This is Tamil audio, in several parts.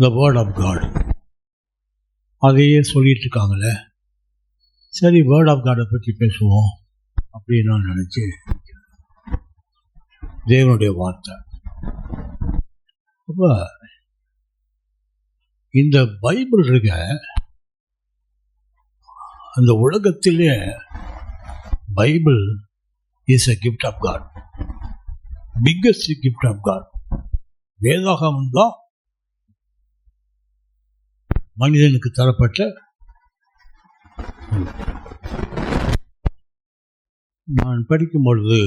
The word of God. அதையே சொல்லிட்டு இருக்காங்களே, சரி வேர்ட் ஆஃப் காடை பற்றி பேசுவோம் அப்படின்னு நான் நினச்சி, தேவனுடைய வார்த்தை. அப்போ இந்த பைபிள் இருக்க அந்த உலகத்திலே Bible is a gift of God, biggest gift of God. வேதாகமம் தான் மனிதனுக்கு தரப்பட்ட. நான் படிக்கும் பொழுது,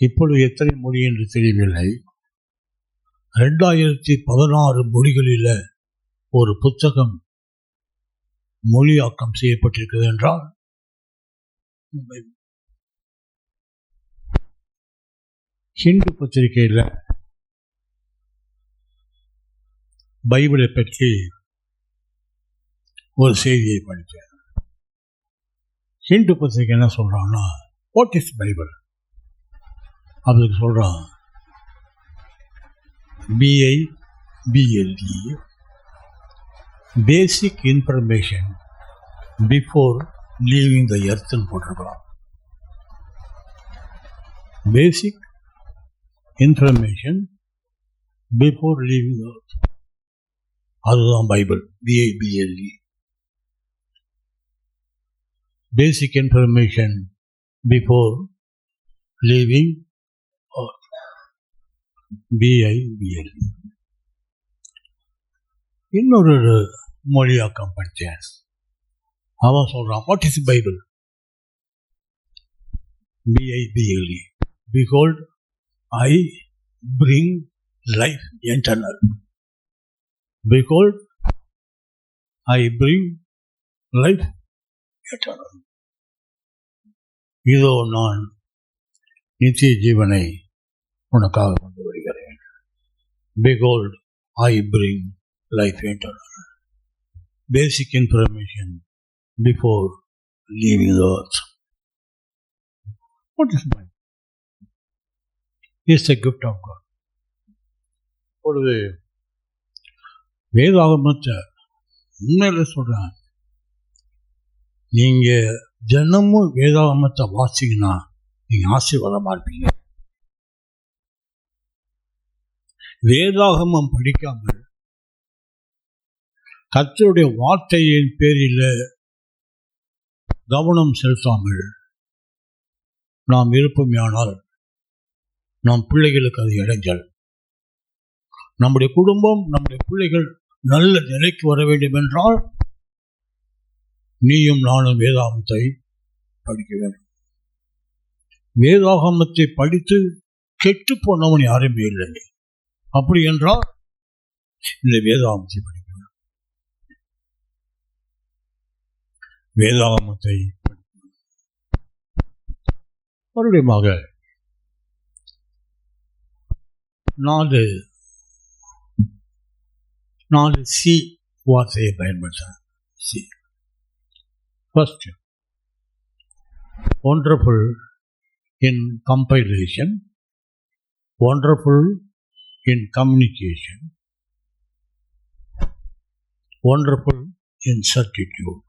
இப்பொழுது எத்தனை மொழி என்று தெரியவில்லை, 2016 மொழிகளில் ஒரு புத்தகம் மொழியாக்கம் செய்யப்பட்டிருக்கிறது என்றால், ஹிந்து பத்திரிகையில் பைபிளை பற்றி ஒரு செய்தியை படித்தேன். ஹிந்து பத்திரிகை என்ன சொல்கிறான்னா, வாட் இஸ் பைபிள்? அதுக்கு சொல்கிறான், BIBLE, basic information before leaving the எர்த்னு போட்டிருக்கலாம். Basic information before leaving the earth, அதுதான் Bible. BIBLE, basic information before leaving earth, BIBLE. இன்னொரு மொழியாக்கம் படித்தேன். அவன் சொல்கிறான், what is Bible? BIBLE, behold I bring life eternal. Behold I bring life eternal. இதோ நான் நித்திய ஜீவனை உனக்காக கொண்டு வருகிறேன். Behold I bring life eternal. Basic information before leaving the earth. What is Bible? It's a gift of God. பொழுது வேதாகமத்தை உண்மையில சொல்கிறேன், நீங்கள் தினமும் வேதாகமத்தை வாசிங்கன்னா நீங்கள் ஆசீர்வாதமாக இருப்பீங்க. வேதாகமம் படிக்காமல் கர்த்தருடைய வார்த்தையின் பேரில் கவனம் செலுத்தாமல் நாம் இருப்போமேயானால் நம் பிள்ளைகளுக்கு அது இடைஞ்சல். நம்முடைய குடும்பம், நம்முடைய பிள்ளைகள் நல்ல நிலைக்கு வர வேண்டும் என்றால் நீயும் நானும் வேதாகமத்தை படிக்க வேண்டும். வேதாகமத்தை படித்து கெட்டு போனவன் யாருமே இல்லை. அப்படி என்றால் இந்த வேதாகமத்தை படிக்க வேண்டும். வேதாகமத்தை மறுபடியுமாக 4 C வார்த்தையை பயன்படுத்த. C. First, wonderful in compilation, wonderful in communication, wonderful in certitude.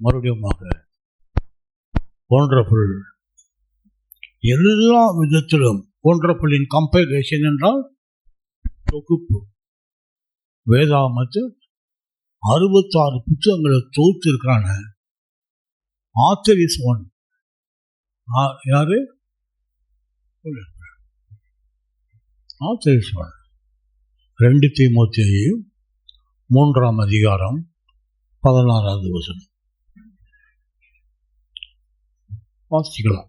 மறுபடியுமாக wonderful எல்லா விதத்திலும். wonderful in compilation என்றால் தொகுப்பு. வேதாகமத்து 66 புத்தகங்களை தொகுத்து இருக்கிறான. Author is one. யாரு? Author is one. 2 தீமோத்தேயு 3ஆம் அதிகாரம் 16வது வசனம் வாசிக்கலாம்.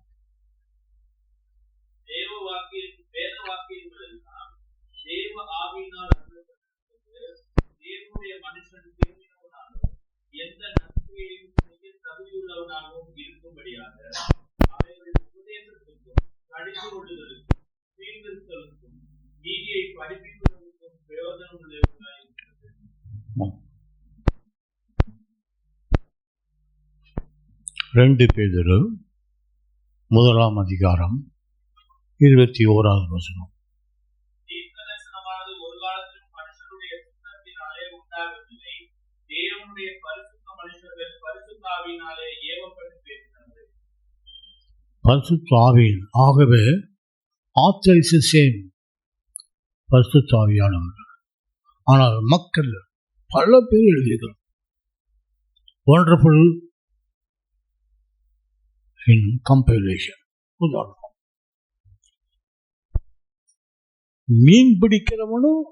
ரெண்டு பேதுரு 1ஆம் அதிகாரம் 21வது வசனம். பரிசுத்த ஆவியின். ஆகவே ஆத்தர் இஸ் சேம், பரிசுத்த ஆவியானவர். ஆனால் மக்கள் பல பேர் எழுதியிருக்கிறார். ஒண்டர்ஃபுல் இன் கம்பைலேஷன். உதாரணம், மீன் பிடிக்கிறவனும்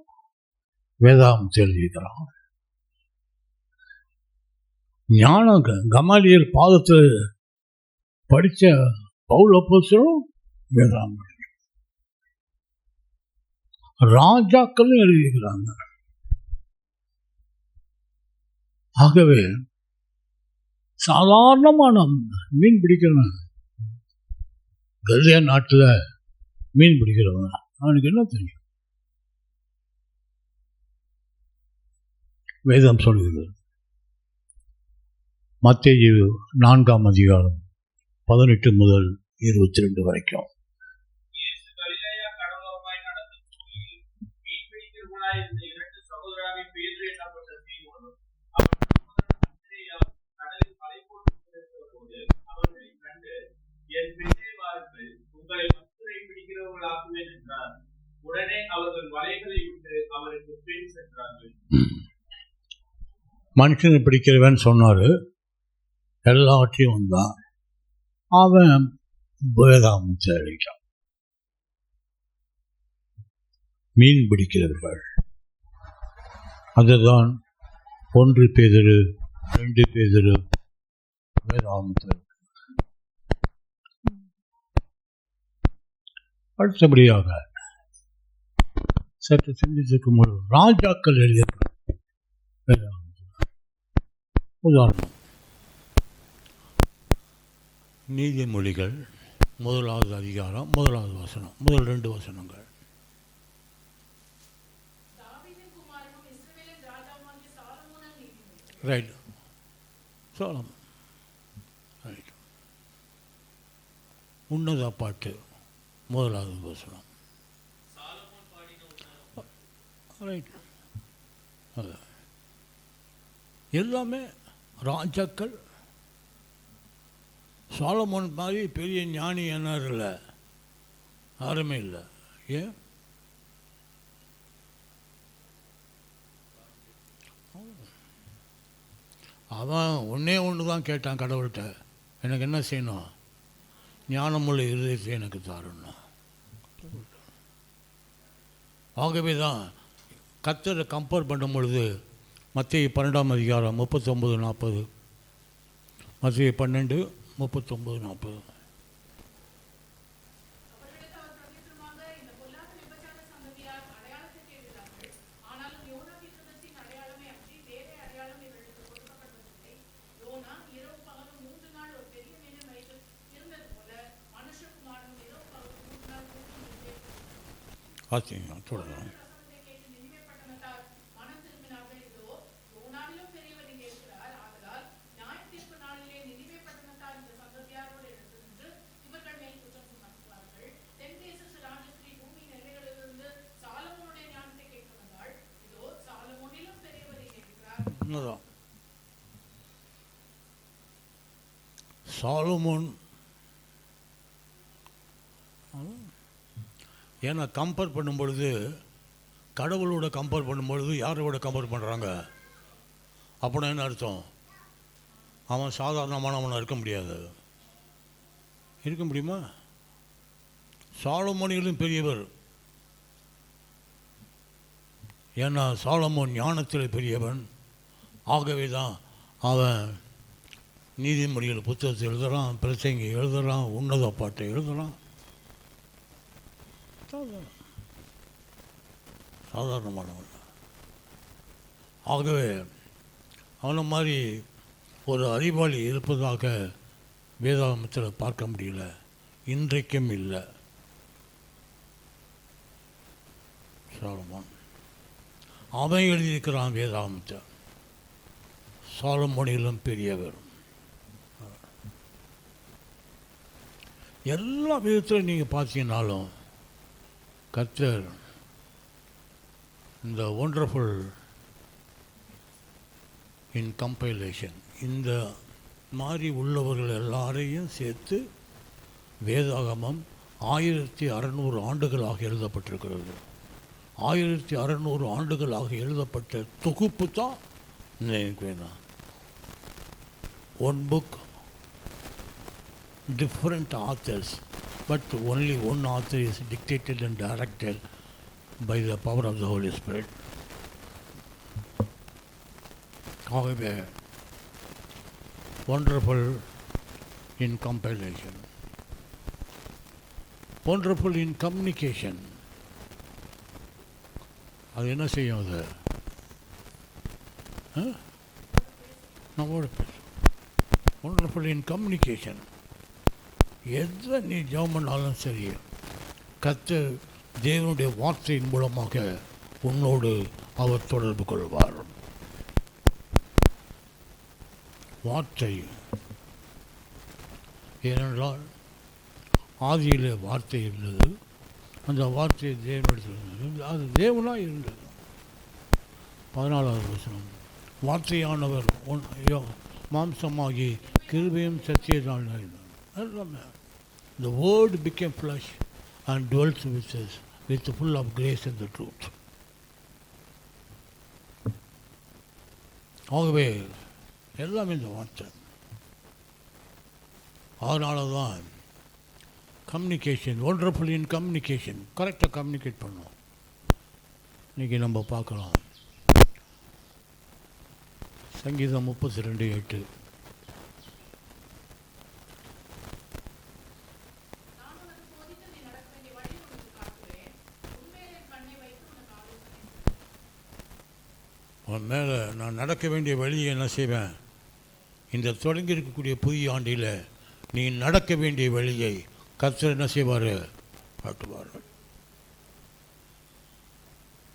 வேதாகமத்தை எழுதியிருக்கிறான். ஞான கமாலியல் பாதத்தில் படித்த பவுல் அப்போஸ்தலரும் வேதாகமம், ராஜாக்களும் எழுதியிருக்கிறாங்க. ஆகவே சாதாரணமான மீன் பிடிக்கிறவன், கல்லியா நாட்டில் மீன் பிடிக்கிறவன், அவனுக்கு என்ன தெரியும்? வேதம் சொல்கிறது. மத்தேயு 4ஆம் அதிகாரம் 18 முதல் 22 வரைக்கும். மனுஷனை பிடிக்கிறவன் சொன்னாரு, எல்லாவற்றையும் வந்தான். அவன் வேதாகமத்தை அழிக்கான். மீன் பிடிக்கிறவர்கள், அதுதான் 1 பேதுரு 2 பேதுரு வேதாகமத்தை. அடுத்தபடியாக சற்று சிந்தித்திருக்கும் ஒரு ராஜாக்கள் எழுதியிருக்கிறார். உதாரணம், நீதிமொழிகள் 1ஆவது அதிகாரம் 1ஆவது வசனம், முதல் 2 வசனங்கள். Right, Solomon. ரைட், உன்னத பாட்டு 1ஆவது வசனம். ரைட், எல்லாமே ராஜாக்கள். சாலமோன் மாதிரி பெரிய ஞானி என்ன இல்லை, யாருமே இல்லை. ஏன்? அவன் ஒன்றே ஒன்று தான் கேட்டான் கடவுள்கிட்ட, எனக்கு என்ன செய்யணும்? ஞானமுள்ள இருதயத்தை எனக்கு தாருன்னா. ஆகவே தான் கர்த்தரை கம்பேர் பண்ணும் பொழுது மத்தேயு 12ஆம் அதிகாரம் 39-40, மத்தேயு 12:39-40. பார்த்தீங்க, தொடரும். சாலமோன் ஏன்னா கம்பேர் பண்ணும் பொழுது, கடவுளோட கம்பேர் பண்ணும்பொழுது யாரோட கம்பேர் பண்ணுறாங்க? அப்படின்னா என்ன அர்த்தம்? அவன் சாதாரணமானவனாக இருக்க முடியாது. இருக்க முடியுமா? சாலமோனிலும் பெரியவர். ஏன்னா சாலமோன் ஞானத்தில் பெரியவன். ஆகவே தான் அவன் நீதிமொழிகள் புத்தகத்தை எழுதுகிறான், பிரசங்கி எழுதுகிறான், உன்னத பாட்டை எழுதுகிறான். சாதாரணமானவன். ஆகவே அவனை மாதிரி ஒரு அறிவாளி இருப்பதாக வேதாகமத்தில் பார்க்க முடியல, இன்றைக்கும் இல்லை. சாலமோன் அவன் எழுதியிருக்கிறான் வேதாகமத்தை. சாலமோனிலும் பெரியவர். எல்லா விதத்திலும் நீங்கள் பார்த்தீங்கன்னாலும் கர்த்தர் இந்த ஒண்டர்ஃபுல் இன் கம்பைலேஷன், இந்த மாதிரி உள்ளவர்கள் எல்லாரையும் சேர்த்து வேதாகமம் 1600 ஆண்டுகளாக எழுதப்பட்டிருக்கிறது. 1600 ஆண்டுகளாக எழுதப்பட்ட தொகுப்பு தான் எனக்கு வேணாம். One book, different authors, but only one author is dictated and directed by the power of the Holy Spirit. ஆகவே wonderful in compilation, wonderful in communication. அது என்ன செய்யும்? அது நம்மோட பேச wonderful in communication. எதை நீ ஜெபம் பண்ணாலும் சரி, கர்த்தர் தேவனுடைய வார்த்தையின் மூலமாக உன்னோடு அவர் தொடர்பு கொள்வார். வார்த்தை, ஏனென்றால் ஆதியிலே வார்த்தை இருந்தது, அந்த வார்த்தை தேவனிடத்தில் அது தேவனாக இருந்தது. 14வது வசனம், வார்த்தையானவர் மாம்சமாகி கிருபையும் சத்தியத்தால் நிறைந்தார். The word became flesh and dwelt with us, with full of grace and the truth. ஆகவே எல்லாம் இந்த வார்த்தை. அதனால தான் கம்யூனிகேஷன், ஒண்டர்ஃபுல் இன் கம்யூனிகேஷன், கரெக்டாக கம்யூனிகேட் பண்ணோம். இன்றைக்கி நம்ம பார்க்கலாம். சங்கீதம் 32:8. உன் மேலே நான் நடக்க வேண்டிய வழியை என்ன செய்வேன்? இந்த தொடங்கி இருக்கக்கூடிய புதிய ஆண்டில் நீ நடக்க வேண்டிய வழியை கர்த்தர் என்ன செய்வார்? காட்டுவார்.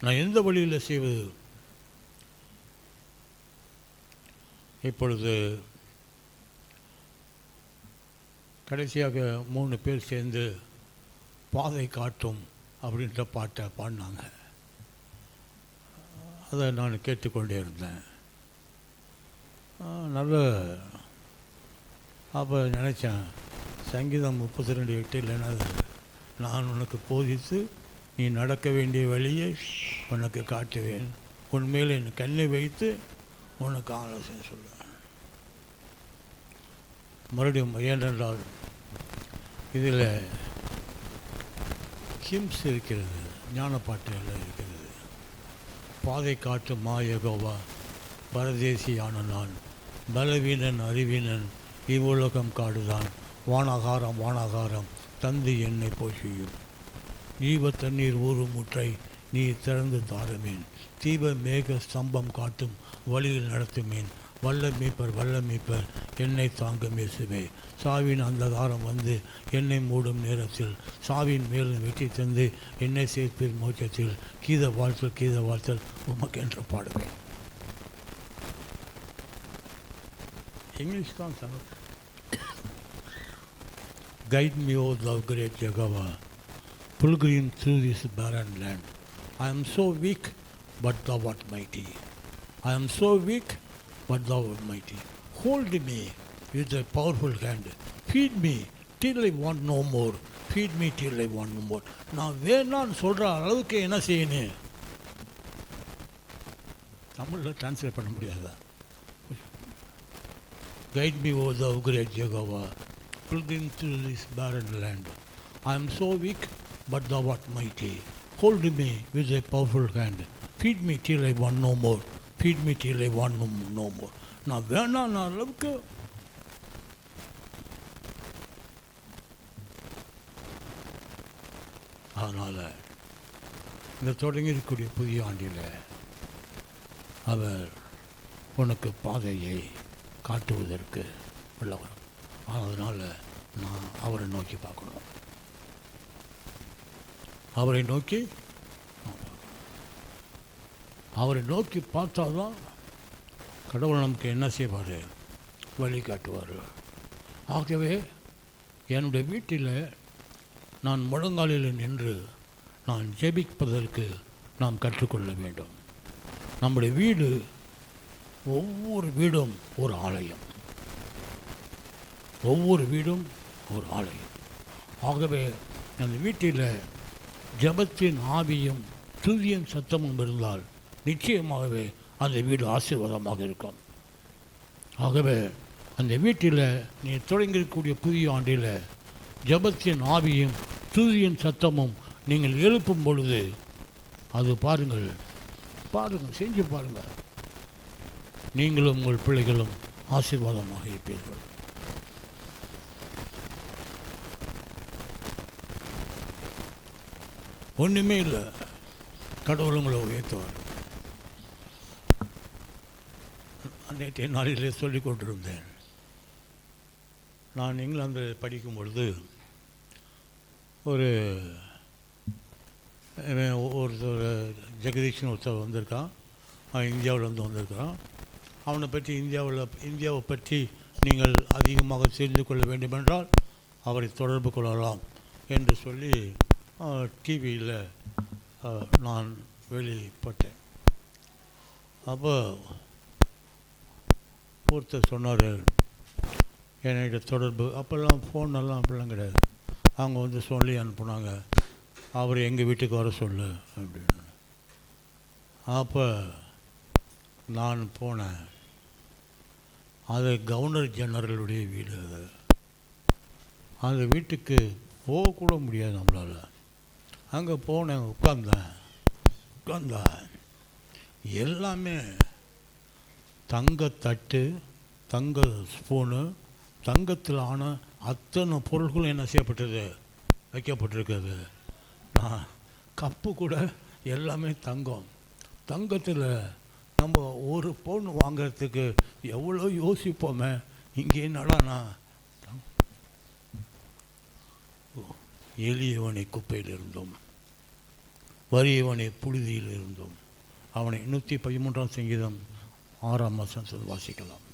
நான் எந்த வழியில் செய்வது? இப்பொழுது கடைசியாக 3 பேர் சேர்ந்து பாதை காட்டும் அப்படின்ற பாட்டை பாடினாங்க. அதை நான் கேட்டுக்கொண்டே இருந்தேன். நல்ல அப்போ நினச்சேன், சங்கீதம் 32:8 இல்லைன்னா நான் உனக்கு போதித்து நீ நடக்க வேண்டிய வழியை உனக்கு காட்டுவேன், உன்மேல் என் கண்ணை வைத்து உனக்கு ஆலோசனை சொல்லுவேன். மறுபடியும் ஏனென்றால் இதில் ஹிம்ஸ் இருக்கிறது, ஞானப்பாட்டு எல்லாம் இருக்கிறது. பாதை காட்டு யெகோவா, பரதேசியான நான், பலவீனன் அறிவீனன், இவ்வுலகம் காடுதான், வானாகாரம் வானாகாரம் தந்து என்னை போஷியும், ஜீவ தண்ணீர் ஊறும் முற்றை நீ திறந்து தாருமேன், தீப மேக ஸ்தம்பம் காட்டும் வழியில் நடத்துமேன், வல்ல மீட்பர் என்னை தாங்கும் இயேசுவே, சாவின் அந்தகாரம் வந்து என்னை மூடும் நேரத்தில் சாவின் மேலும் வெற்றி தந்து என்னை சேர்ப்பீர் மோட்சத்தில், கீத வாழ்த்தல் உமக்கு என்று பாடுவேன். இங்கிலீஷ் தான் sir. Guide me, O thou great Jehovah, pilgrim through this barren land. I am so weak, but thou art mighty. I am so weak, but thou art mighty. Hold me with thy powerful hand. Feed me till I want no more. Feed me till I want no more. நான் வேணான்னு சொல்கிற அளவுக்கு என்ன செய்யணும்? தமிழில் டிரான்ஸ்லேட் பண்ண முடியாதா? Guide me, O thou great Jehovah, pilgrim through this barren land. I am so weak, but thou art mighty. Hold me with thy powerful hand. Feed me till I want no more. Feed me till I want no more. நான் வேணாம் அளவுக்கு அதனால் இந்த தொடங்கியிருக்கக்கூடிய புதிய ஆண்டில் அவர் உனக்கு பாதையை காட்டுவதற்கு உள்ளவர். அதனால் நான் அவரை நோக்கி பார்க்கணும். அவரை நோக்கி பார்த்தாதான் கடவுள் நமக்கு என்ன செய்வார்? வழி காட்டுவார். ஆகவே என்னுடைய வீட்டில் நான் முழங்காலில் நின்று நான் ஜெபிப்பதற்கு நாம் கற்றுக்கொள்ள வேண்டும். நம்முடைய வீடு, ஒவ்வொரு வீடும் ஒரு ஆலயம். ஒவ்வொரு வீடும் ஒரு ஆலயம். ஆகவே அந்த வீட்டில் ஜெபத்தின் ஆவியும் துதியின் சத்தமும் இருந்தால் நிச்சயமாகவே அந்த வீடு ஆசீர்வாதமாக இருக்கும். ஆகவே அந்த வீட்டில் நீ தொடங்கியிருக்கக்கூடிய புதிய ஆண்டில் ஜெபத்தின் ஆவியும் துதியின் சத்தமும் நீங்கள் எழுப்பும் பொழுது அது பாருங்கள் செஞ்சு பாருங்கள், நீங்களும் உங்கள் பிள்ளைகளும் ஆசீர்வாதமாக இருப்பீர்கள். ஒன்றுமே இல்லை, கடவுள் உங்களை உயர்த்துவார். நேற்றைய நாளிலே சொல்லிக் கொண்டிருந்தேன். நான் இங்கிலாந்தில் படிக்கும் பொழுது ஒருத்தர் ஜெகதீஷன் ஒருத்தர் வந்திருக்கான். அவன் இந்தியாவிலேருந்து வந்திருக்கிறான். அவனை பற்றி இந்தியாவை பற்றி நீங்கள் அதிகமாக தெரிந்து கொள்ள வேண்டுமென்றால் அவரை தொடர்பு கொள்ளலாம் என்று சொல்லி டிவியில் நான் வெளிப்பட்டேன். அப்போ ஒருத்தர் சொன்னார் என்னிட தொடர்பு. அப்போல்லாம் ஃபோனெல்லாம் அப்படிலாம் கிடையாது. அவங்க வந்து சொல்லி அனுப்புனாங்க, அவர் எங்கள் வீட்டுக்கு வர சொல்லு அப்படின்னு. அப்போ நான் போனேன். அது கவர்னர் ஜெனரலுடைய வீடு. அந்த வீட்டுக்கு போகக்கூட முடியாது நம்மளால். அங்கே போனேன், உட்கார்ந்தா எல்லாமே தங்கத்தட்டு, தங்க ஸ்பூனு, தங்கத்தில் ஆன அத்தனை பொருள்களும் என்ன செய்யப்பட்டது, வைக்கப்பட்டிருக்கிறது. நான் கப்பு கூட எல்லாமே தங்கத்தில் நம்ம ஒரு பவுன் வாங்கிறதுக்கு எவ்வளோ யோசிப்போமே. இங்கே என்னடா நான் எளியவனை குப்பையில் இருந்தோம், வறியவனை புழுதியில் இருந்தோம். அவனை 113ஆம் சங்கீதம் 6ஆம் வசனத்தில் வாசிக்கலாம்.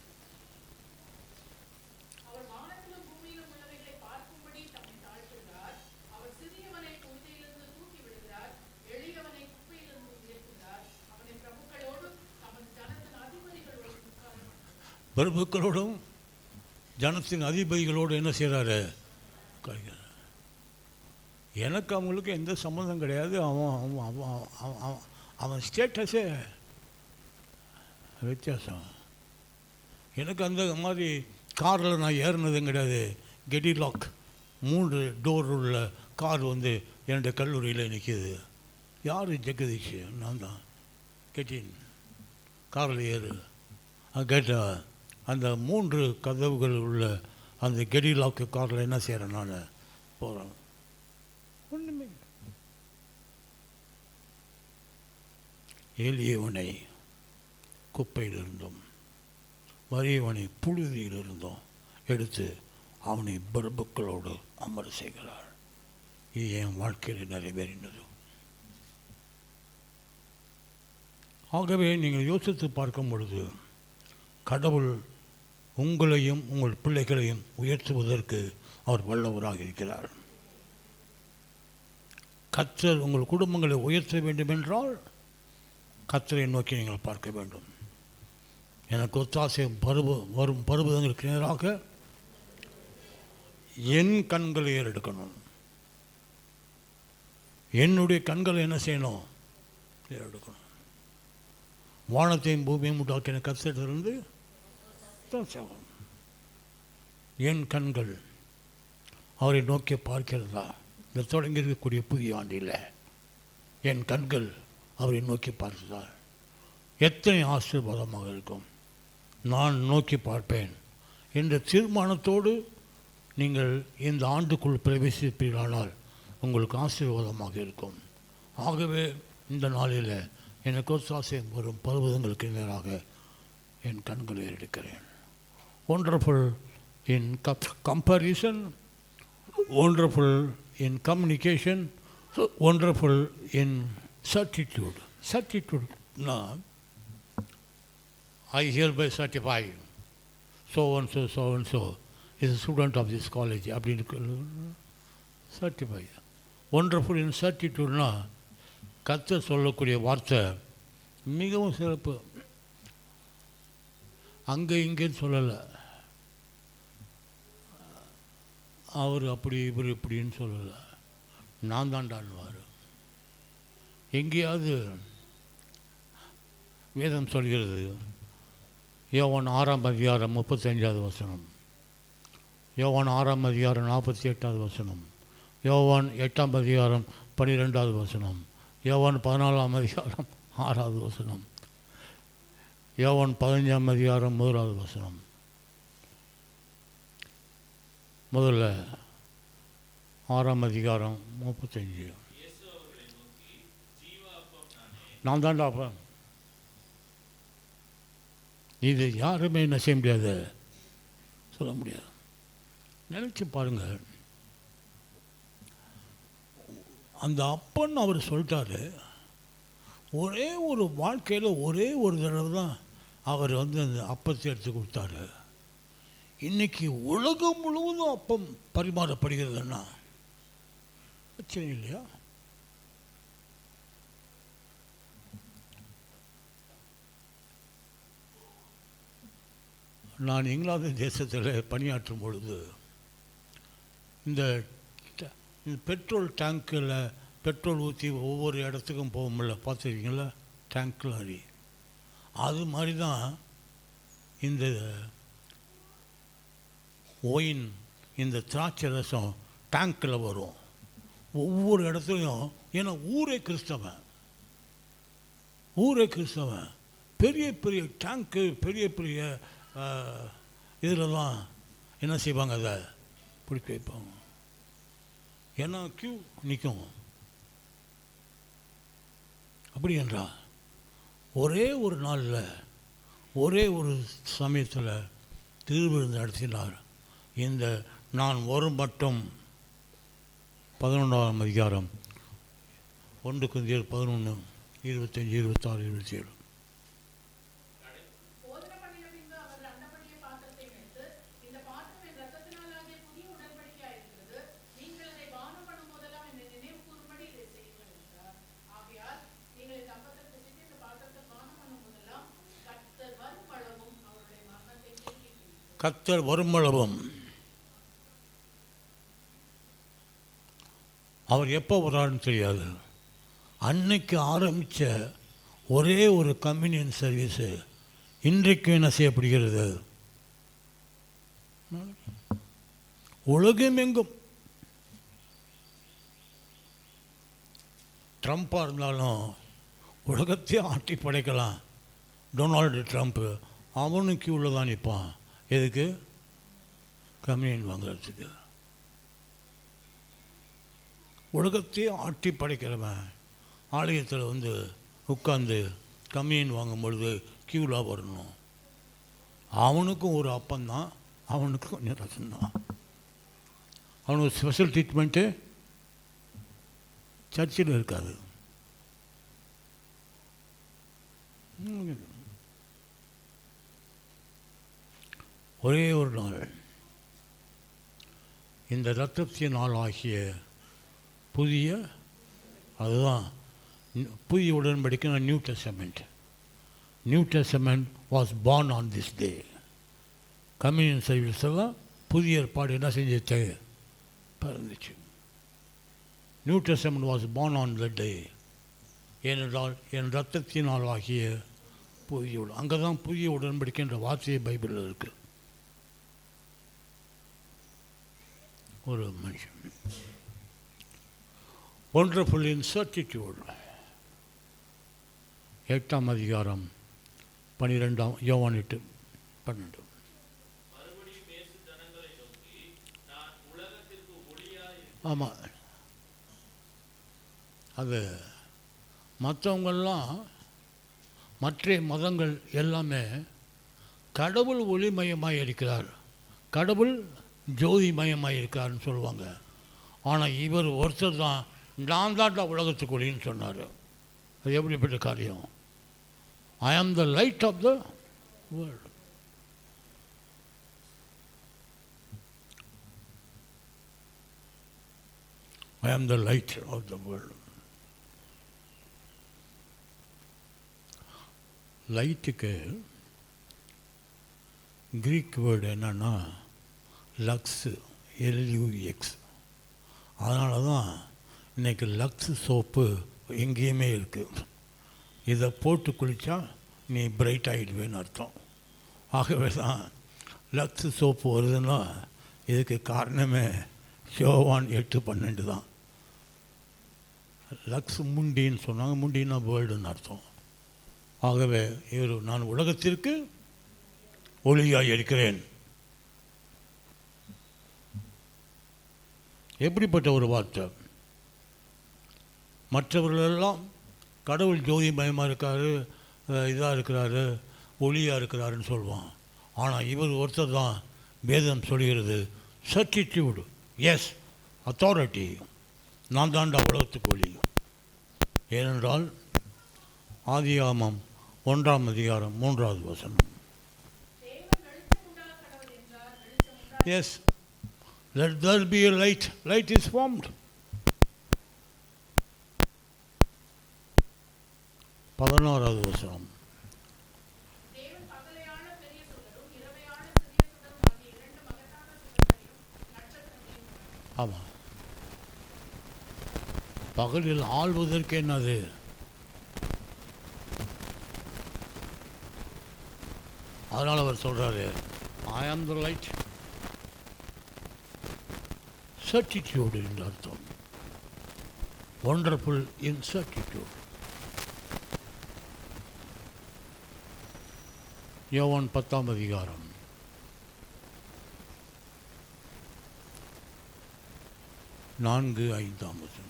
பிரபுக்களோடும் ஜனத்தின் அதிபதிகளோடு என்ன செய்கிறாரு? எனக்கு அவங்களுக்கு எந்த சம்மந்தம் கிடையாது. அவன் ஸ்டேட்டஸே வித்தியாசம். எனக்கு அந்த மாதிரி காரில் நான் ஏறினதும் கிடையாது. கெடிலாக் 3 டோர் உள்ள கார் வந்து என்னுடைய கல்லூரியில் நிற்கிது. யார்? ஜெகதீஷ். நான் தான். கெட்டின் காரில் ஏறு கேட்ட அந்த 3 கதவுகள் உள்ள அந்த கெடிலாக்கு காரில் என்ன செய்கிறேன்? நான் போகிறேன். ஒன்றுமே எளியவனை குப்பையில் இருந்தோம், வறியவனை புழுதியில் இருந்தோம் எடுத்து அவனை பிரபுக்களோடு அமர செய்கிறார். இது என் வாழ்க்கையில் நிறைவேறினது. ஆகவே நீங்கள் யோசித்து பார்க்கும் பொழுது கடவுள் உங்களையும் உங்கள் பிள்ளைகளையும் உயர்த்துவதற்கு அவர் வல்லவராக இருக்கிறார். கர்த்தர் உங்கள் குடும்பங்களை உயர்த்த வேண்டும் என்றால் கர்த்தரை நோக்கி நீங்கள் பார்க்க வேண்டும். எனக்கு ஒத்தாசை வரும் பருவதங்களுக்கு நேராக என் கண்களை ஏறெடுக்கணும். என்னுடைய கண்களை என்ன செய்யணும்? ஏறெடுக்கணும். வானத்தையும் பூமியும் உண்டாக்கின கர்த்தரிடமிருந்து என் கண்கள் அவரை நோக்கி பார்க்கிறதா? இந்த தொடங்கி இருக்கக்கூடிய புதிய ஆண்டில் என் கண்கள் அவரை நோக்கி பார்க்கிறதா? எத்தனை ஆசீர்வாதமாக இருக்கும். நான் நோக்கி பார்ப்பேன் என்ற தீர்மானத்தோடு நீங்கள் இந்த ஆண்டுக்குள் பிரவேசிப்பீர்களானால் உங்களுக்கு ஆசீர்வாதமாக இருக்கும். ஆகவே இந்த நாளில் எனக்கு ஒத்தாசை வரும் பர்வதங்களுக்கு நேராக என் கண்களை எடுக்கிறேன். Wonderful in comparison, wonderful in communication, wonderful in certitude. Certitude-na I hereby certify so and so is a student of this college. அப்படின்னு certify. Wonderful in certitude-na கர்த்தர் சொல்லக்கூடிய வார்த்தை மிகவும் சிறப்பு. அங்கே இங்கேன்னு சொல்லலை. அவர் அப்படி இவர் இப்படின்னு சொல்லலை, நான் தாண்டாடுவார். எங்கேயாவது வேதம் சொல்கிறது, யோவான் 6ஆம் அதிகாரம் 35வது வசனம், யோவான் 6ஆம் அதிகாரம் 48வது வசனம், யோவான் 8ஆம் அதிகாரம் 12வது வசனம், யோவான் 14ஆம் அதிகாரம் 6வது வசனம், யோவான் 15ஆம் அதிகாரம் 1வது வசனம். முதல்ல 6ஆம் அதிகாரம் 35, நான் தாண்டா அப்பன். இது யாருமே என்ன செய்ய முடியாது, சொல்ல முடியாது. நினச்சி பாருங்கள், அந்த அப்பன் அவர் சொல்லிட்டாரு. ஒரே ஒரு வாழ்க்கையில் ஒரே ஒரு தடவை தான் அவர் அந்த அப்பத்தை எடுத்து கொடுத்தாரு. இன்றைக்கி உலகம் முழுவதும் அப்பம் பரிமாறப்படுகிறதுன்னா பிரச்சனை இல்லையா? நான் இங்கிலாந்து தேசத்தில் பணியாற்றும் பொழுது இந்த பெட்ரோல் டேங்கில் பெட்ரோல் ஊற்றி ஒவ்வொரு இடத்துக்கும் போகும்ல, பார்த்துருக்கீங்களா? Tank lorry. அது மாதிரி தான் இந்த ஒயின், இந்த திராட்சை ரசம் டேங்கில் வரும் ஒவ்வொரு இடத்துலையும். ஏன்னா ஊரே கிறிஸ்தவன், ஊரே கிறிஸ்தவன். பெரிய பெரிய டேங்க்கு, பெரிய பெரிய இதில் தான் என்ன செய்வாங்க, அதை பிடிக்க வைப்பாங்க. ஏன்னா கியூ நிற்கும். அப்படி என்றால் ஒரே ஒரு நாளில் ஒரே ஒரு சமயத்தில் திருவிருந்து நடத்தினார். இந்த நான் வரும் மட்டும் 11ஆம் அதிகாரம் 1 Corinthians 11, 25, 26, 27. கர்த்தர் வருமளவும், அவர் எப்போ வரான்னு தெரியாது. அன்னைக்கு ஆரம்பித்த ஒரே ஒரு கம்யூனியன் சர்வீஸு இன்றைக்கு என்ன செய்யப்படுகிறது? உலகமெங்கும். ட்ரம்ப்பாக இருந்தாலும் உலகத்தையும் ஆட்டி படைக்கலாம். டொனால்டு ட்ரம்ப்பு அவனுக்கு உள்ளதான் நிற்பான். எதுக்கு? கம்யூனியன் வாங்குறதுக்கு. உலகத்தையே ஆட்டி படைக்கிறவன் ஆலயத்தில் வந்து உட்காந்து கம்யூனியன் வாங்கும் பொழுது கியூலாக வரணும். அவனுக்கும் ஒரு அப்பந்தான், அவனுக்கும் கொஞ்சம் ரசம்தான். அவனுக்கு ஸ்பெஷல் ட்ரீட்மெண்ட்டு சர்ச்சில் இருக்காது. ஒரே ஒரு நாள், இந்த இரத்தத்தின் நாள் ஆகிய புதிய, அதுதான் புதிய உடன்படிக்கை, New Testament. New Testament was born on this day. Communion service எல்லாம் புதிய ஏற்பாடு என்ன செஞ்சிச்சு? பிறந்துச்சு. New Testament was born on the day. ஏனென்றால் என் இரத்தத்தினால் ஆகிய புதிய, அங்கே தான் புதிய உடன்படிக்கைன்ற வார்த்தையை பைபிளில் இருக்குது. ஒரு மனுஷன் ஒண்டர்ஃபுல் இன்சர்டிடியூட், 8ஆம் அதிகாரம் 12, யோவான் 8:12. ஆமாம், அது மற்றவங்கள்லாம் மற்ற மதங்கள் எல்லாமே கடவுள் ஒளிமயமாக இருக்கிறார், கடவுள் ஜோதிமயமாக இருக்காருன்னு சொல்லுவாங்க. ஆனால் இவர் ஒருத்தர் தான் நான் தாண்டா உலகத்துக்கு ஒளின்னு சொன்னார். அது எப்படிப்பட்ட காரியம்? I am the light of the world. I am the light of the world. லைட்டுக்கு கிரீக் வேர்டு என்னன்னா லக்ஸு, LUX. அதனால தான் இன்றைக்கி லக்ஸ் சோப்பு எங்கேயுமே இருக்குது. இதை போட்டு குளித்தா நீ பிரைட் ஆகிடுவேன்னு அர்த்தம். ஆகவே தான் லக்ஸ் சோப்பு வருதுன்னா இதுக்கு காரணமே யோவான் 8:12 தான். லக்ஸ் முண்டின்னு சொன்னாங்க. முண்டின்னா வேர்ல்டுன்னு அர்த்தம். ஆகவே இவர் நான் உலகத்திற்கு ஒளியாக இருக்கிறேன். எப்படிப்பட்ட ஒரு வார்த்தை! மற்றவர்களெல்லாம் கடவுள் ஜோதிமயமாக இருக்கார், இதாக இருக்கிறாரு, ஒளியாக இருக்கிறாருன்னு சொல்லுவான். ஆனால் இவர் ஒருத்தர் தான் வேதம் சொல்கிறது சர்டிடியூடு, எஸ் அத்தாரிட்டி. நான் தாண்டா உலகத்துக்கு ஒளி. ஏனென்றால் ஆதியாகமம் 1:3 S, let there be a light. Light is formed. 11 ஆமாம். பகலில் ஆள்வதற்கு என்னது? அதனால் அவர் சொல்கிறாரு, ஐ ஆம் த லைட். சர்டிடியூடு என்று அர்த்தம். ஒண்டர்ஃபுல் இன் சர்டிடியூட். யோவான் 10:4 4-5.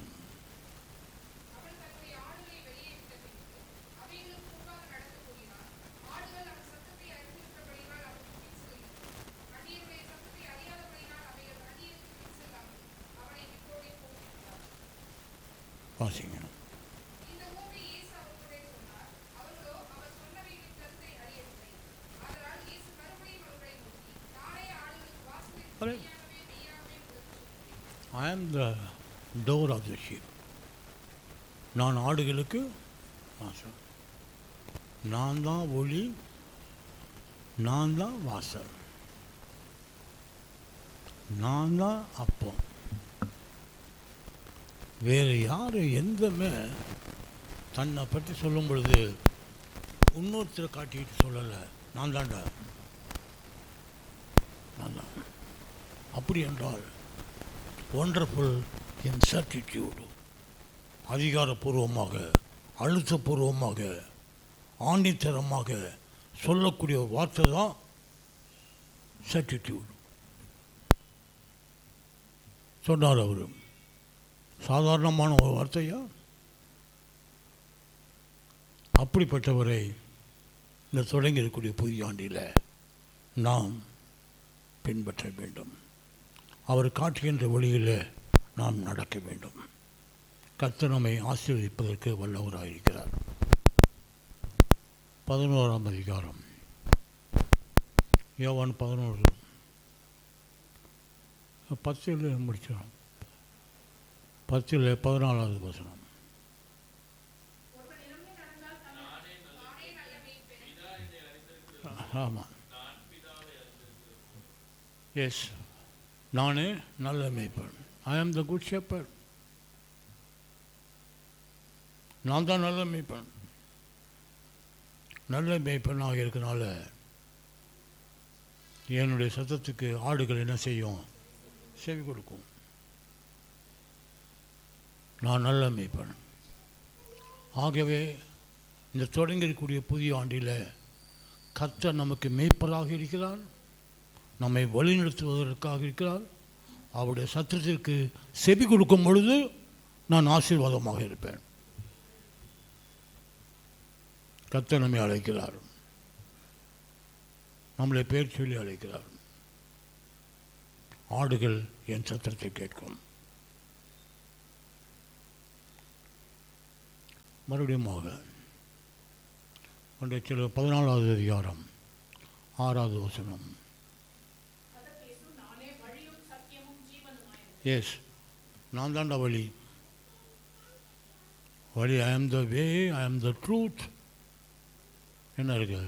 வாசிங்க. I am the door of the sheep. நான் ஆடுகளுக்கு வாசல். நான் தான் ஒளி, நான் தான் வாசல், நான் தான் அப்பம். வேறு யார் எந்தமே தன்னை பற்றி சொல்லும் பொழுது இன்னொருத்தரை காட்டிக்கிட்டு சொல்லலை, நான் தான்டா, நான் தான். அப்படி என்றால் ஒண்டர்ஃபுல் இன் சர்டிடியூடு, அதிகாரப்பூர்வமாக, அழுத்தப்பூர்வமாக, ஆணித்தரமாக சொல்லக்கூடிய வார்த்தை தான் சர்டிடியூடு சொன்னார் அவர். சாதாரணமான ஒரு வார்த்தையா? அப்படிப்பட்டவரை இந்த தொடங்கி இருக்கக்கூடிய புதிய ஆண்டில் நாம் பின்பற்ற வேண்டும். அவர் காட்டுகின்ற வழியில் நாம் நடக்க வேண்டும். கர்த்தர் நம்மை ஆசீர்வதிப்பதற்கு வல்லவராயிருக்கிறார். 11 யோவான் 11 10 முடிச்சோம். 10:14. ஆமாம், எஸ், நானே நல்ல மேய்ப்பன். ஐ ஆம் த குட் ஷெப்பர்ட். நான் தான் நல்ல மேய்ப்பன். நல்ல மேய்ப்பனாக இருக்கனால என்னுடைய சத்தத்துக்கு ஆடுகள் என்ன செய்யும்? செவி கொடுக்கும். நான் நல்ல மேய்ப்பன். ஆகவே இந்த தொடங்கியிருக்கக்கூடிய புதிய ஆண்டில் கர்த்தர் நமக்கு மேய்ப்பராக இருக்கிறார், நம்மை வழிநடத்துவதற்காக இருக்கிறார். அவருடைய சத்தத்திற்கு செவி கொடுக்கும் பொழுது நான் ஆசீர்வாதமாக இருப்பேன். கர்த்தர் நம்மை அழைக்கிறார், நம்மளை பேர் சொல்லி அழைக்கிறார். ஆடுகள் என் சத்தத்தை கேட்கும். மறுபடியும் 14 அதிகாரம் 6 எஸ், நான் தாண்டா வழி. வழி, ஐ am the way, I am the truth. என்ன இருக்கு?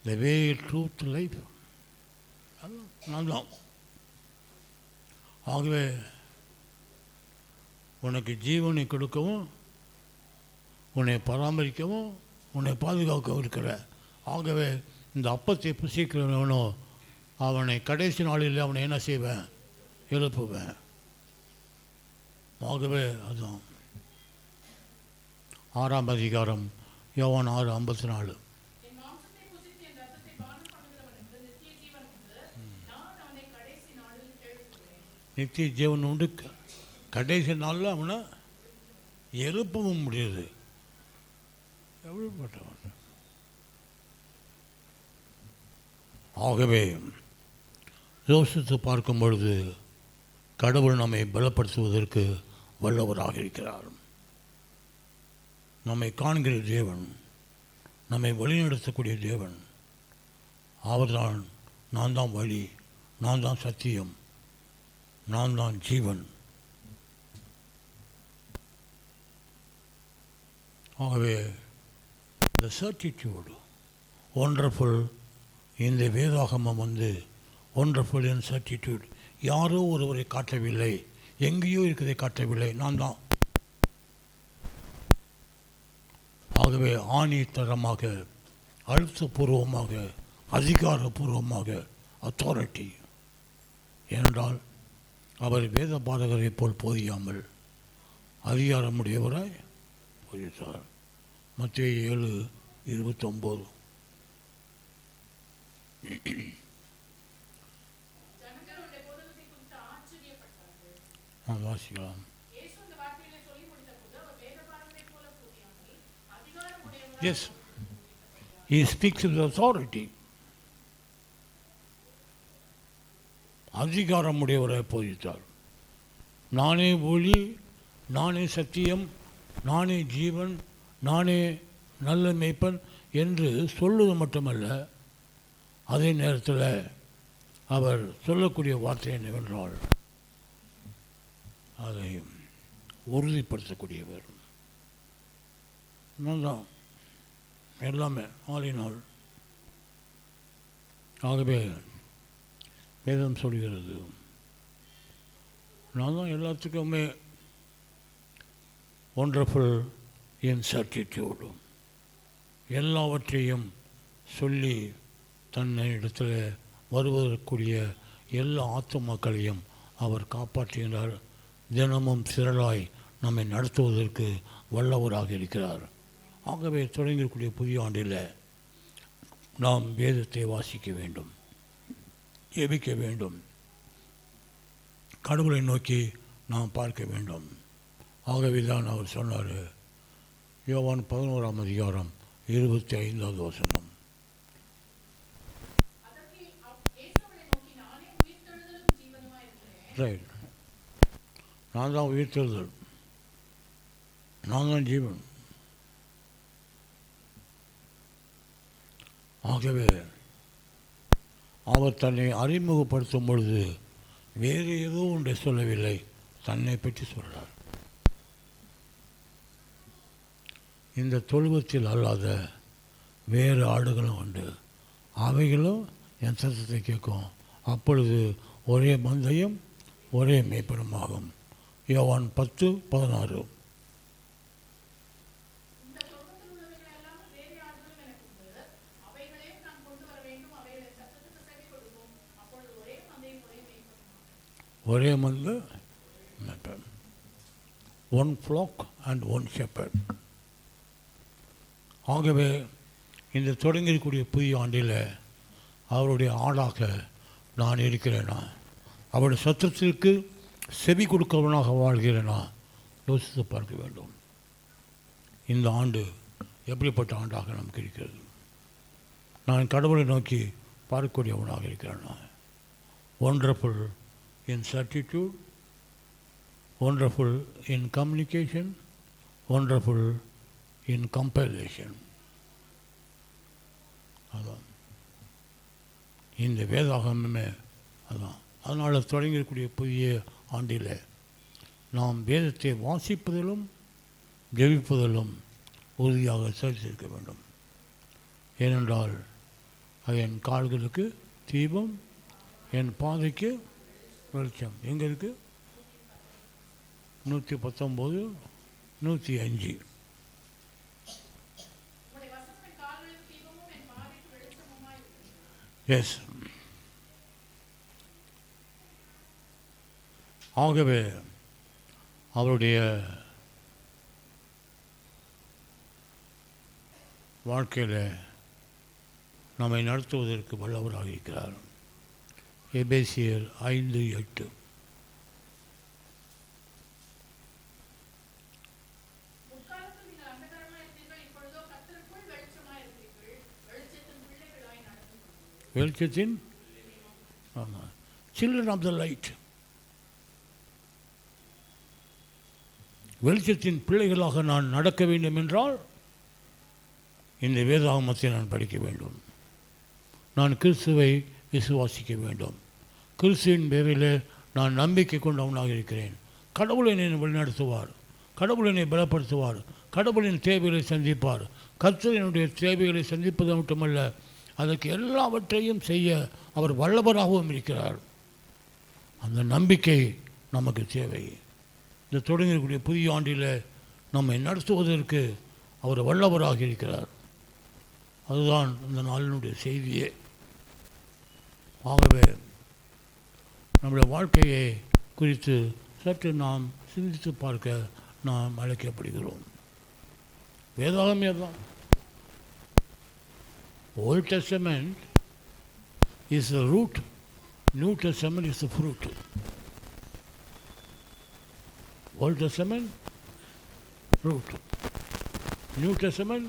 த வே, ட்ரூத், லைஃப் நான் தான். ஆகவே உனக்கு ஜீவனை கொடுக்கவும், உன்னை பராமரிக்கவும், உன்னை பாதுகாக்கவும் இருக்கிற. ஆகவே இந்த அப்பத்தை புசிக்கிறவனோ அவனை கடைசி நாளில் அவனை என்ன செய்வேன்? எழுப்புவேன். ஆகவே அதுதான் 6ஆம் அதிகாரம் யோவான் 6:54. நித்திய ஜீவன் உண்டு, கடைசி நாளில் அவனை எழுப்பவும் முடியுது. எப்படிப்பட்டவன்! ஆகவே யோசித்து பார்க்கும் பொழுது கடவுள் நம்மை பலப்படுத்துவதற்கு வல்லவராக இருக்கிறார். நம்மை காண்கிற தேவன், நம்மை வழிநடத்தக்கூடிய தேவன் அவர்தான். நான் தான் வழி, நான் தான் சத்தியம், நான் தான் ஜீவன். ஆகவே இந்த சர்டிடியூடு ஒண்டர்ஃபுல். இந்த வேதாகமம் ஒண்டர்ஃபுல் இன் சர்டிடியூட். யாரோ ஒருவரை காட்டவில்லை, எங்கேயோ இருக்கிறதை காட்டவில்லை, நான் தான். ஆகவே ஆணித்தரமாக, அழுத்தபூர்வமாக, அதிகாரபூர்வமாக, அத்தாரிட்டி. ஏனென்றால் அவர் வேத பாதகரை போல் போதியாமல் அதிகாரமுடையவராய் போதித்தார். மத்தேயு 7:29. வாசிக்கலாம். Yes, he speaks with authority. அதிகாரமுடையவரை போதித்தார். நானே ஒளி, நானே சத்தியம், நானே ஜீவன், நானே நல்ல மேய்ப்பன் என்று சொல்லுவது மட்டுமல்ல, அதே நேரத்தில் அவர் சொல்லக்கூடிய வார்த்தை என்னவென்றால் அதை உறுதிப்படுத்தக்கூடியவர். நான் தான் எல்லாமே ஆளினால். ஆகவே வேதம் சொல்கிறது, நான் தான் எல்லாத்துக்குமே ஒண்டர்ஃபுல் இன் சர்டிடியூடு. எல்லாவற்றையும் சொல்லி தன்னை இடத்துல வருவதற்குரிய எல்லா ஆத்துமாக்களையும் அவர் காப்பாற்றுகிறார். தினமும் திரளாய் நம்மை நடத்துவதற்கு வல்லவராக இருக்கிறார். ஆகவே தொடங்கக்கூடிய புதிய ஆண்டில் நாம் வேதத்தை வாசிக்க வேண்டும், ஜெபிக்க வேண்டும், கடவுளை நோக்கி நாம் பார்க்க வேண்டும். ஆகவே தான் அவர் சொன்னார், யோவான் 11ஆம் அதிகாரம் 25வது வசனம். ரைட், நான் தான் உயிர்த்தெழுதல், நான் தான் ஜீவன். ஆகவே அவர் தன்னை அறிமுகப்படுத்தும் பொழுது வேறு ஏதோ ஒன்றை சொல்லவில்லை, தன்னை பற்றி சொல்றார். இந்த தொழுவத்தில் அல்லாத வேறு ஆடுகளும் உண்டு, அவைகளும் என் சத்தத்தை கேட்கும். அப்பொழுது ஒரே மந்தையும் ஒரே மேய்ப்பனுமாகும். யோவான் 10:16. ஒரே மந்தை, மேய்ப்பன். One flock and one shepherd. ஆகவே இந்த தொடங்கியிருக்கூடிய புதிய ஆண்டில் அவருடைய ஆளாக நான் இருக்கிறேனா, அவருடைய சத்தத்திற்கு செவி கொடுக்கிறவனாக வாழ்கிறேனா, யோசித்து பார்க்க வேண்டும். இந்த ஆண்டு எப்படிப்பட்ட ஆண்டாக நமக்கு இருக்கிறது? நான் கடவுளை நோக்கி பார்க்கக்கூடியவனாக இருக்கிறேனா? Wonderful in certitude, wonderful in communication, wonderful in compilation. அதான் இந்த வேதாகமே. அதான் அதனால் தொடங்கக்கூடிய புதிய ஆண்டில் நாம் வேதத்தை வாசிப்பதிலும் ஜெபிப்பதிலும் உறுதியாக சரித்திருக்க வேண்டும். ஏனென்றால் அது என் கால்களுக்கு தீபம், என் பாதைக்கு வெளிச்சம். எங்கே இருக்குது? 119, 105. எஸ். ஆகவே அவருடைய வாழ்க்கையில் நம்மை நடத்துவதற்கு வல்லவராக இருக்கிறார். எபேசியர் 5:8. வெளிச்சத்தின் சில்ட்ரன் ஆஃப் த லைட், வெளிச்சத்தின் பிள்ளைகளாக நான் நடக்க வேண்டும் என்றால் இந்த வேதாகமத்தை நான் படிக்க வேண்டும். நான் கிறிஸ்துவை விசுவாசிக்க வேண்டும். கிறிஸ்துவின் பேரில் நான் நம்பிக்கை கொண்டவனாக இருக்கிறேன். கடவுள் என்னை வழிநடத்துவார், கடவுள் என்னை பலப்படுத்துவார், கடவுளின் தேவைகளை சந்திப்பார். கர்த்தரினுடைய தேவைகளை சந்திப்பது மட்டுமல்ல, அதற்கு எல்லாவற்றையும் செய்ய அவர் வல்லவராகவும் இருக்கிறார். அந்த நம்பிக்கை நமக்கு தேவை. இந்த தொடங்கக்கூடிய புதிய ஆண்டில் நம்மை நடத்துவதற்கு அவர் வல்லவராக இருக்கிறார். அதுதான் இந்த நாளினுடைய செய்தியே. ஆகவே நம்முடைய வாழ்க்கையை குறித்து சற்று நாம் சிந்தித்து பார்க்க நாம் அழைக்கப்படுகிறோம். வேதாகமே தான். Old Testament is the root, New Testament is the fruit. Old Testament, root. New Testament,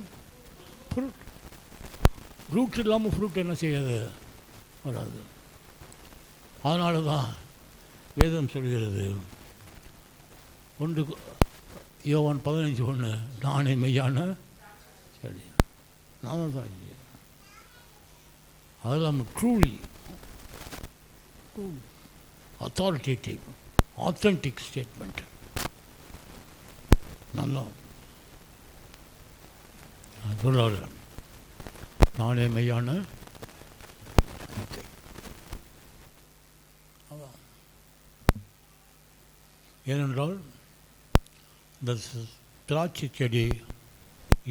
fruit. Root இல்லாமல் ஃப்ரூட் என்ன செய்யாது? வராது. அதனால தான் வேதம் சொல்கிறது, 1 யோவான் 15:1, நானே மெய்யான சரி, நான் தான். அதெல்லாம் ட்ரூலி அத்தாரிட்டேட்டிவ், ஆத்தென்டிக் ஸ்டேட்மெண்ட். நல்லா சொல்கிறாரு, நானே மெய்யான. ஏனென்றால் இந்த திராட்சை செடி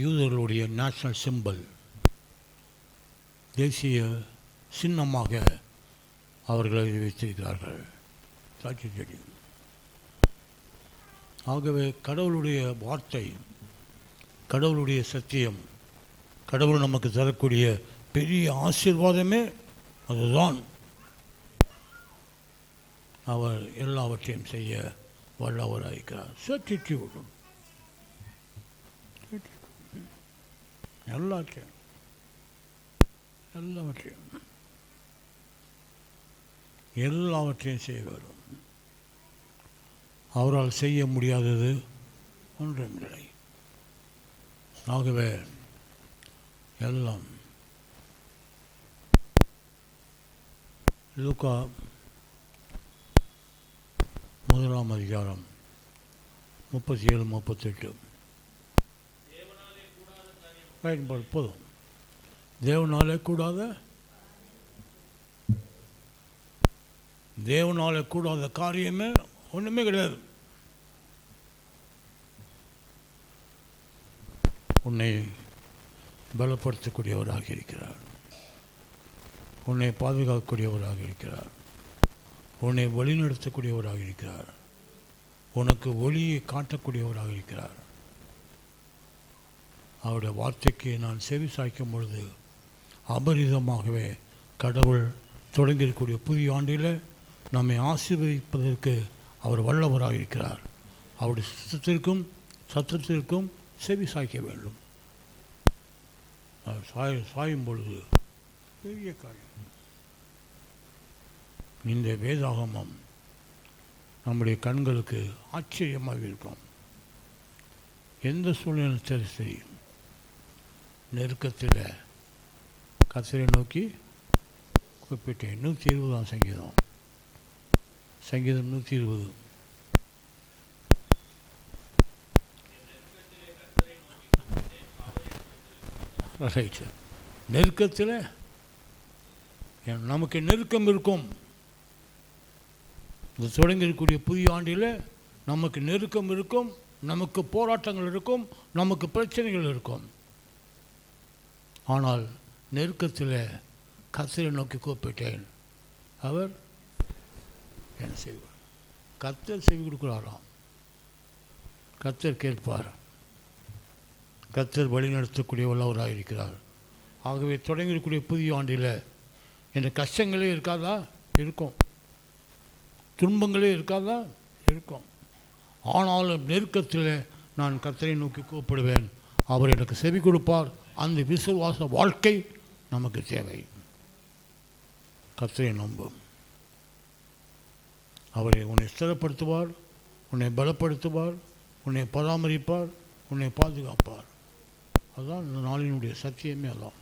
யூதர்களுடைய நேஷனல் சிம்பல், தேசிய சின்னமாக அவர்களை வைத்திருக்கிறார்கள், திராட்சை செடி. ஆகவே கடவுளுடைய வார்த்தை, கடவுளுடைய சத்தியம், கடவுள் நமக்கு தரக்கூடிய பெரிய ஆசீர்வாதமே அதுதான். அவர் எல்லாவற்றையும் செய்ய வல்லவராயிருக்கிறார். சர்டிடியூட் எல்லாவற்றையும் எல்லாவற்றையும் செய்வார். அவரால் செய்ய முடியாதது ஒன்றுமில்லை. ஆகவே எல்லாம் லூக்கா 1 37-38 பயன்பாடு போதும். தேவனாலே கூடாத காரியமே ஒன்றுமே கிடையாது. உன்னை பலப்படுத்தக்கூடியவராக இருக்கிறார், உன்னை பாதுகாக்கக்கூடியவராக இருக்கிறார், உன்னை வழிநடத்தக்கூடியவராக இருக்கிறார், உனக்கு ஒளியை காட்டக்கூடியவராக இருக்கிறார். அவருடைய வார்த்தைக்கு நான் செவி சாய்க்கும் பொழுது அபரிதமாகவே கடவுள் தொடங்கியிருக்கக்கூடிய புதிய ஆண்டில் நம்மை ஆசீர்வதிப்பதற்கு அவர் வல்லவராக இருக்கிறார். அவருடைய சத்தத்திற்கும் செவி சாய்க்க வேண்டும். சாயும் பொழுது பெரிய காரியம். இந்த வேதாகமம் நம்முடைய கண்களுக்கு ஆச்சரியமாக இருக்கும். எந்த சூழ்நிலை சரி, நெருக்கத்தில் கர்த்தரை நோக்கி கூப்பிட்டேன். 120 சங்கீதம் 120. ரைட். நெருக்கத்தில் நமக்கு நெருக்கம் இருக்கும். இந்த தொடங்கியிருக்கக்கூடிய புதிய ஆண்டில் நமக்கு நெருக்கம் இருக்கும், நமக்கு போராட்டங்கள் இருக்கும், நமக்கு பிரச்சனைகள் இருக்கும். ஆனால் நெருக்கத்தில் கர்த்தரை நோக்கி கூப்பிட்டேன், அவர் என்ன செய்வார்? கர்த்தர் செவி கொடுக்கிறாராம். கர்த்தர் கேட்பார். கர்த்தர் வழிநடத்தக்கூடிய வல்லவராக இருக்கிறார். ஆகவே தொடங்கியிருக்கக்கூடிய புதிய ஆண்டில் என்ற கஷ்டங்களே இருக்காதா? இருக்கும். துன்பங்களே இருக்காதா? இருக்கும். ஆனாலும் நெருக்கத்தில் நான் கர்த்தரை நோக்கி கூப்பிடுவேன், அவர் எனக்கு செவி கொடுப்பார். அந்த விசுவாச வாழ்க்கை நமக்கு தேவை. கர்த்தரை நம்பும். அவரை உன்னை ஸ்திரப்படுத்துவார், உன்னை பலப்படுத்துவார், உன்னை பராமரிப்பார், உன்னை பாதுகாப்பார். அதுதான் இந்த நாளினுடைய சத்தியமே. அதான்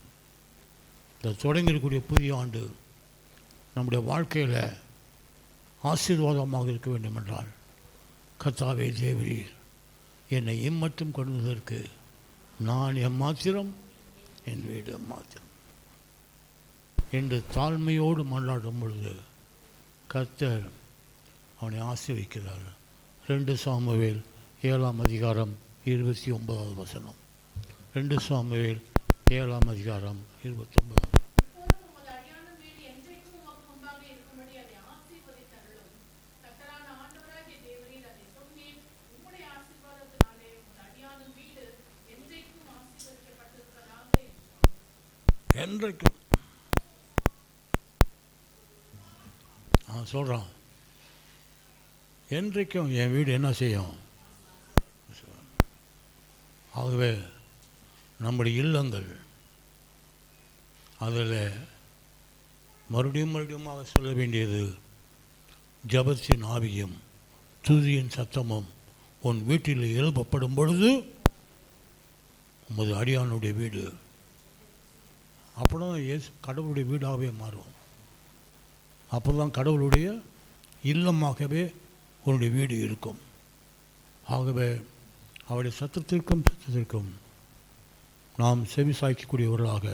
இந்த தொடங்கியிருக்கக்கூடிய புதிய ஆண்டு நம்முடைய வாழ்க்கையில் ஆசீர்வாதமாக இருக்க வேண்டும் என்றால், கர்த்தாவே தேவரீர் என்னை இம்மட்டும் கொண்டதற்கு நான் எம்மாத்திரம், என் வீடு எம்மாத்திரம் என்று தாழ்மையோடு மன்றாடும் பொழுது கர்த்தர் அவனை ஆசீர்வதிக்கிறார். 2 சாமுவேல் 7ஆம் அதிகாரம் 29வது வசனம். 2 சாமுவேல் 7ஆம் அதிகாரம் 29. என்றைக்கும் சொல்கிறான், என்றைக்கும் என் வீடு என்ன செய்யும்? ஆகவே நம்முடைய இல்லங்கள் அதில் மறுபடியுமாக சொல்ல வேண்டியது, ஜபத்தின் ஆவியும் துதியின் சத்தமும் உன் வீட்டில் எழுப்பப்படும் பொழுது உமது அடியானுடைய வீடு, அப்படிதான் கடவுளுடைய வீடாகவே மாறும். அப்போ தான் கடவுளுடைய இல்லமாகவே உன்னுடைய வீடு இருக்கும். ஆகவே அவருடைய சத்தத்திற்கும் நாம் செவி சாய்க்கக்கூடியவர்களாக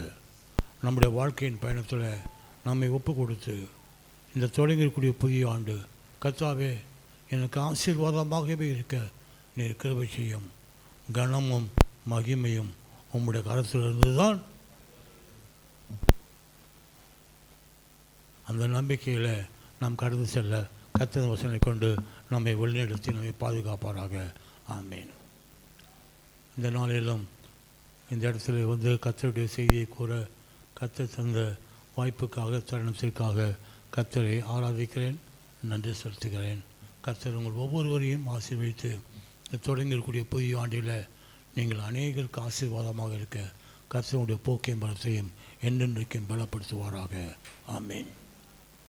நம்முடைய வாழ்க்கையின் பயணத்தில் நம்மை ஒப்பு கொடுத்து, இந்த தொடங்கக்கூடிய புதிய ஆண்டு கர்த்தாவே எனக்கு ஆசீர்வாதமாகவே இருக்க நீர் கிருபை செய்யும். கனமும் மகிமையும் உம்முடைய கரத்திலிருந்து தான். அந்த நம்பிக்கையில் நாம் கடந்து செல்ல கர்த்தர் வசனை கொண்டு நம்மை வழிநடத்தி நம்மை பாதுகாப்பாராக. ஆமேன். இந்த நாளிலும் இந்த இடத்துல வந்து கர்த்தருடைய செய்தியை கூற கர்த்தர் தந்த வாய்ப்புக்காக, தருணத்திற்காக கர்த்தரை ஆராதிக்கிறேன், நன்றி செலுத்துகிறேன். கர்த்தர் உங்கள் ஒவ்வொருவரையும் ஆசீர்வதித்து தொடங்கியிருக்கக்கூடிய புதிய ஆண்டில் நீங்கள் அநேகருக்கு ஆசீர்வாதமாக இருக்க கர்த்தருடைய போக்கையும் பலத்தையும் என்றென்றைக்கும் பலப்படுத்துவாராக. ஆமேன்.